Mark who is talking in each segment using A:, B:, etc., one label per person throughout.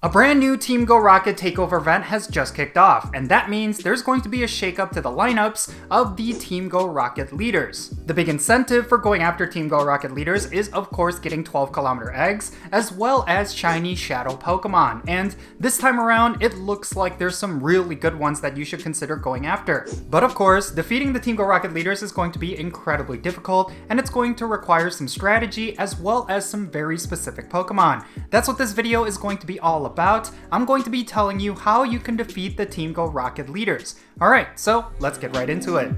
A: A brand new Team GO Rocket Takeover event has just kicked off, and that means there's going to be a shakeup to the lineups of the Team GO Rocket leaders. The big incentive for going after Team GO Rocket leaders is of course getting 12-kilometer eggs, as well as shiny shadow Pokemon, and this time around it looks like there's some really good ones that you should consider going after. But of course, defeating the Team GO Rocket leaders is going to be incredibly difficult, and it's going to require some strategy as well as some very specific Pokemon. That's what this video is going to be all about. I'm going to be telling you how you can defeat the Team GO Rocket leaders. Alright, so let's get right into it.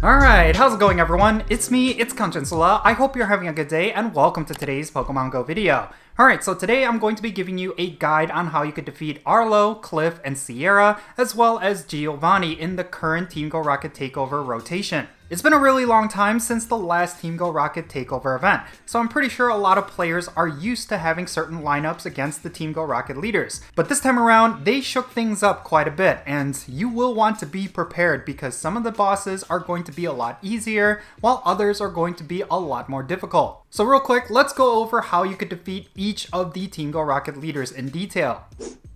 A: Alright, how's it going everyone? It's me, it's Jinsula. I hope you're having a good day and welcome to today's Pokemon Go video. Alright, so today I'm going to be giving you a guide on how you could defeat ARLO, Cliff, and Sierra, as well as GIOVANNI in the current Team GO Rocket Takeover rotation. It's been a really long time since the last Team GO Rocket Takeover event, so I'm pretty sure a lot of players are used to having certain lineups against the Team GO Rocket leaders. But this time around, they shook things up quite a bit, and you will want to be prepared because some of the bosses are going to be a lot easier, while others are going to be a lot more difficult. So real quick, let's go over how you could defeat each of the Team GO Rocket leaders in detail.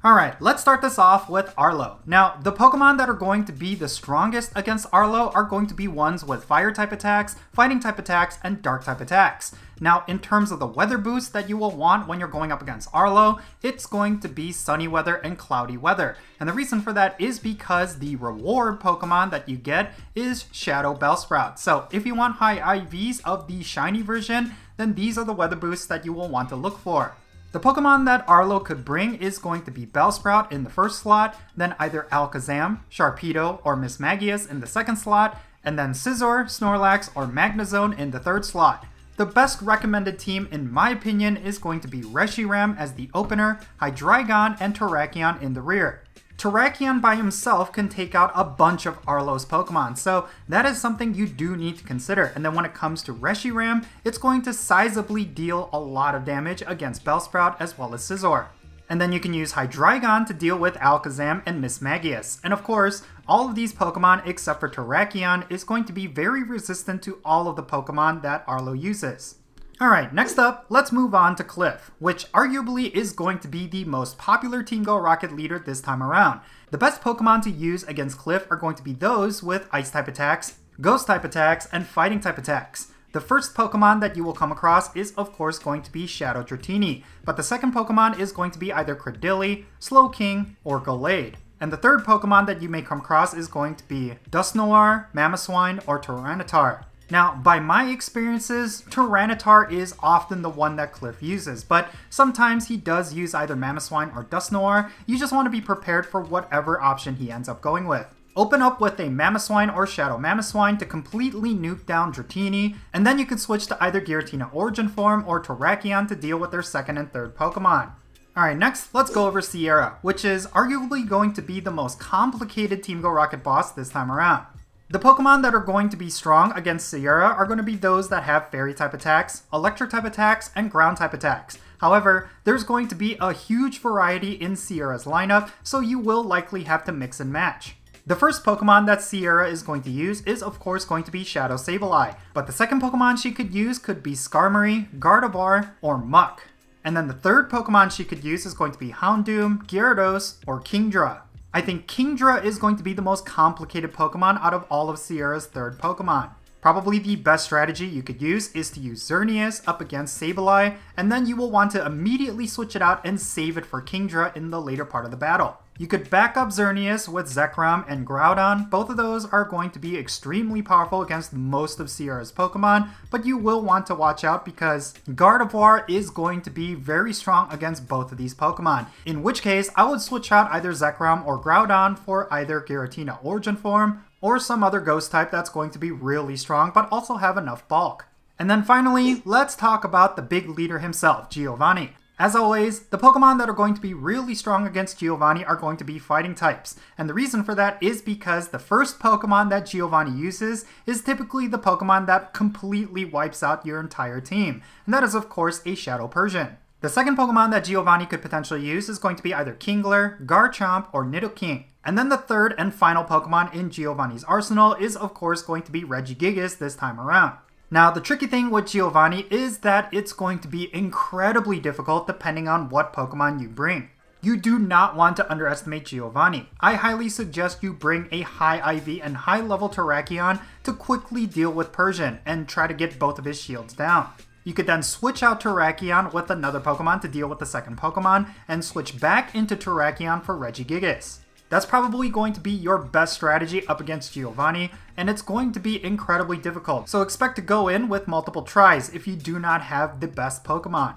A: Alright, let's start this off with ARLO. Now, the Pokemon that are going to be the strongest against ARLO are going to be ones with Fire-type attacks, Fighting-type attacks, and Dark-type attacks. Now, in terms of the weather boost that you will want when you're going up against ARLO, it's going to be sunny weather and cloudy weather. And the reason for that is because the reward Pokemon that you get is Shadow Bellsprout. So, if you want high IVs of the shiny version, then these are the weather boosts that you will want to look for. The Pokemon that ARLO could bring is going to be Bellsprout in the first slot, then either Alakazam, Sharpedo, or Mismagius in the second slot, and then Scizor, Snorlax, or Magnezone in the third slot. The best recommended team, in my opinion, is going to be Reshiram as the opener, Hydreigon, and Terrakion in the rear. Terrakion by himself can take out a bunch of ARLO's Pokemon, so that is something you do need to consider. And then when it comes to Reshiram, it's going to sizably deal a lot of damage against Bellsprout as well as Scizor. And then you can use Hydreigon to deal with Alakazam and Mismagius. And of course, all of these Pokemon except for Terrakion is going to be very resistant to all of the Pokemon that ARLO uses. Alright, next up, let's move on to Cliff, which arguably is going to be the most popular Team GO Rocket leader this time around. The best Pokemon to use against Cliff are going to be those with Ice-type attacks, Ghost-type attacks, and Fighting-type attacks. The first Pokemon that you will come across is of course going to be Shadow Dratini, but the second Pokemon is going to be either Cradily, Slowking, or Gallade. And the third Pokemon that you may come across is going to be Dusknoir, Mamoswine, or Tyranitar. Now, by my experiences, Tyranitar is often the one that Cliff uses, but sometimes he does use either Mamoswine or Dusknoir. You just want to be prepared for whatever option he ends up going with. Open up with a Mamoswine or Shadow Mamoswine to completely nuke down Dratini, and then you can switch to either Giratina Origin Form or Terrakion to deal with their second and third Pokemon. Alright, next let's go over Sierra, which is arguably going to be the most complicated Team GO Rocket boss this time around. The Pokemon that are going to be strong against Sierra are going to be those that have Fairy-type attacks, Electric-type attacks, and Ground-type attacks. However, there's going to be a huge variety in Sierra's lineup, so you will likely have to mix and match. The first Pokemon that Sierra is going to use is of course going to be Shadow Sableye, but the second Pokemon she could use could be Skarmory, Gardevoir, or Muk. And then the third Pokemon she could use is going to be Houndoom, Gyarados, or Kingdra. I think Kingdra is going to be the most complicated Pokemon out of all of Sierra's third Pokemon. Probably the best strategy you could use is to use Xerneas up against Sableye, and then you will want to immediately switch it out and save it for Kingdra in the later part of the battle. You could back up Xerneas with Zekrom and Groudon. Both of those are going to be extremely powerful against most of Sierra's Pokemon, but you will want to watch out because Gardevoir is going to be very strong against both of these Pokemon. In which case, I would switch out either Zekrom or Groudon for either Giratina Origin Form, or some other Ghost type that's going to be really strong but also have enough bulk. And then finally, let's talk about the big leader himself, GIOVANNI. As always, the Pokemon that are going to be really strong against GIOVANNI are going to be fighting types, and the reason for that is because the first Pokemon that GIOVANNI uses is typically the Pokemon that completely wipes out your entire team, and that is of course a Shadow Persian. The second Pokemon that GIOVANNI could potentially use is going to be either Kingler, Garchomp, or Nidoking. And then the third and final Pokemon in GIOVANNI's arsenal is of course going to be Regigigas this time around. Now, the tricky thing with Giovanni is that it's going to be incredibly difficult depending on what Pokemon you bring. You do not want to underestimate Giovanni. I highly suggest you bring a high IV and high level Terrakion to quickly deal with Persian and try to get both of his shields down. You could then switch out Terrakion with another Pokemon to deal with the second Pokemon and switch back into Terrakion for Regigigas. That's probably going to be your best strategy up against Giovanni, and it's going to be incredibly difficult. So expect to go in with multiple tries if you do not have the best Pokemon.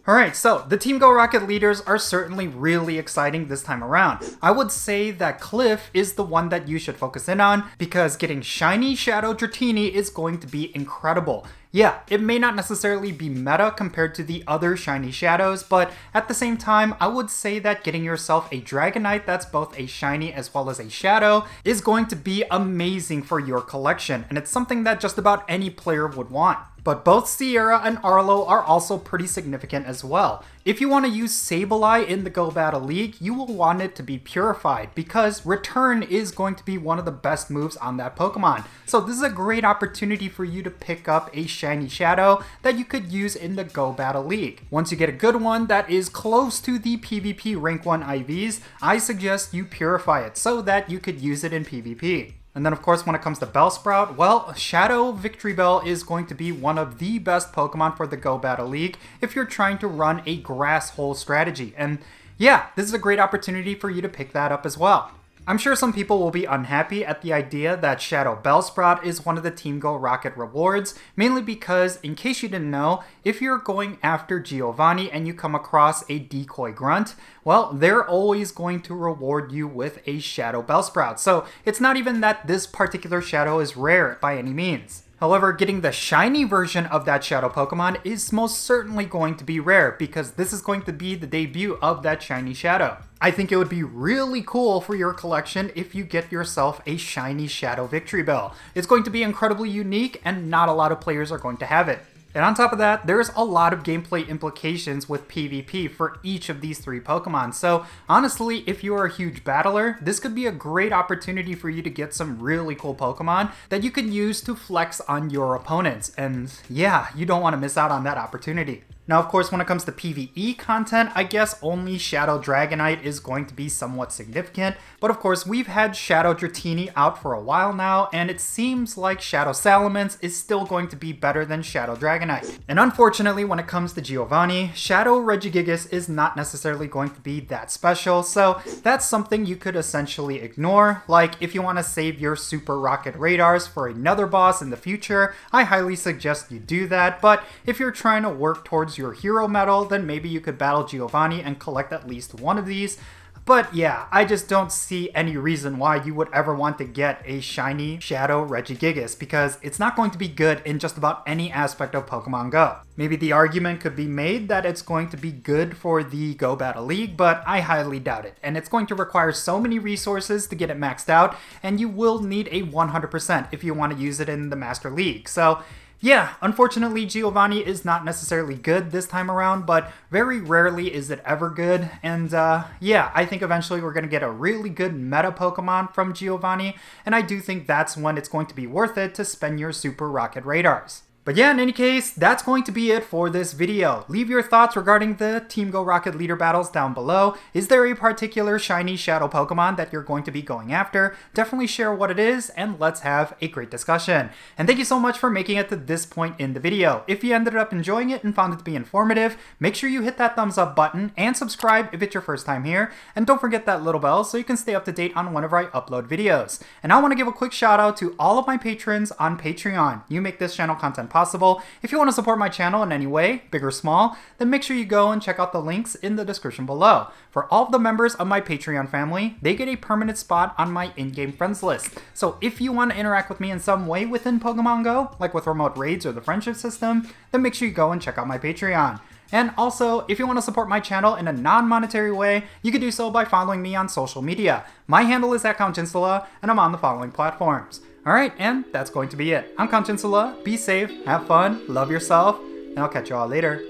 A: Alright, so the Team GO Rocket leaders are certainly really exciting this time around. I would say that Cliff is the one that you should focus in on because getting shiny Shadow Dratini is going to be incredible. Yeah, it may not necessarily be meta compared to the other shiny shadows, but at the same time, I would say that getting yourself a Dragonite that's both a shiny as well as a shadow is going to be amazing for your collection, and it's something that just about any player would want. But both Sierra and Arlo are also pretty significant as well. If you want to use Sableye in the Go Battle League, you will want it to be purified because Return is going to be one of the best moves on that Pokemon. So this is a great opportunity for you to pick up a shiny shadow that you could use in the Go Battle League. Once you get a good one that is close to the PvP rank 1 IVs, I suggest you purify it so that you could use it in PvP. And then of course when it comes to Bellsprout, well, Shadow Victory Bell is going to be one of the best Pokemon for the Go Battle League if you're trying to run a grass hole strategy. And yeah, this is a great opportunity for you to pick that up as well. I'm sure some people will be unhappy at the idea that Shadow Bellsprout is one of the Team GO Rocket rewards, mainly because, in case you didn't know, if you're going after Giovanni and you come across a decoy grunt, well, they're always going to reward you with a Shadow Bellsprout. So it's not even that this particular shadow is rare by any means. However, getting the shiny version of that shadow Pokemon is most certainly going to be rare because this is going to be the debut of that shiny shadow. I think it would be really cool for your collection if you get yourself a shiny Shadow Victory Bell. It's going to be incredibly unique and not a lot of players are going to have it. And on top of that, there's a lot of gameplay implications with PvP for each of these three Pokemon. So honestly, if you are a huge battler, this could be a great opportunity for you to get some really cool Pokemon that you can use to flex on your opponents. And yeah, you don't want to miss out on that opportunity. Now, of course, when it comes to PvE content, I guess only Shadow Dragonite is going to be somewhat significant. But of course, we've had Shadow Dratini out for a while now, and it seems like Shadow Salamence is still going to be better than Shadow Dragonite. And unfortunately, when it comes to Giovanni, Shadow Regigigas is not necessarily going to be that special, so that's something you could essentially ignore. Like, if you want to save your Super Rocket Radars for another boss in the future, I highly suggest you do that. But if you're trying to work towards your hero medal, then maybe you could battle Giovanni and collect at least one of these. But yeah, I just don't see any reason why you would ever want to get a shiny Shadow Regigigas because it's not going to be good in just about any aspect of Pokemon Go. Maybe the argument could be made that it's going to be good for the Go Battle League, but I highly doubt it. And it's going to require so many resources to get it maxed out, and you will need a 100% if you want to use it in the Master League. So yeah, unfortunately Giovanni is not necessarily good this time around, but very rarely is it ever good. And yeah, I think eventually we're going to get a really good meta Pokemon from Giovanni, and I do think that's when it's going to be worth it to spend your Super Rocket Radars. But yeah, in any case, that's going to be it for this video. Leave your thoughts regarding the Team GO Rocket leader battles down below. Is there a particular shiny shadow Pokemon that you're going to be going after? Definitely share what it is, and let's have a great discussion. And thank you so much for making it to this point in the video. If you ended up enjoying it and found it to be informative, make sure you hit that thumbs up button and subscribe if it's your first time here. And don't forget that little bell so you can stay up to date on whenever I upload videos. And I want to give a quick shout out to all of my patrons on Patreon. You make this channel content possible. If you want to support my channel in any way, big or small, then make sure you go and check out the links in the description below. For all of the members of my Patreon family, they get a permanent spot on my in-game friends list. So if you want to interact with me in some way within Pokemon Go, like with remote raids or the friendship system, then make sure you go and check out my Patreon. And also, if you want to support my channel in a non-monetary way, you can do so by following me on social media. My handle is @Jinsula, and I'm on the following platforms. Alright, and that's going to be it. I'm Jinsula. Be safe, have fun, love yourself, and I'll catch you all later.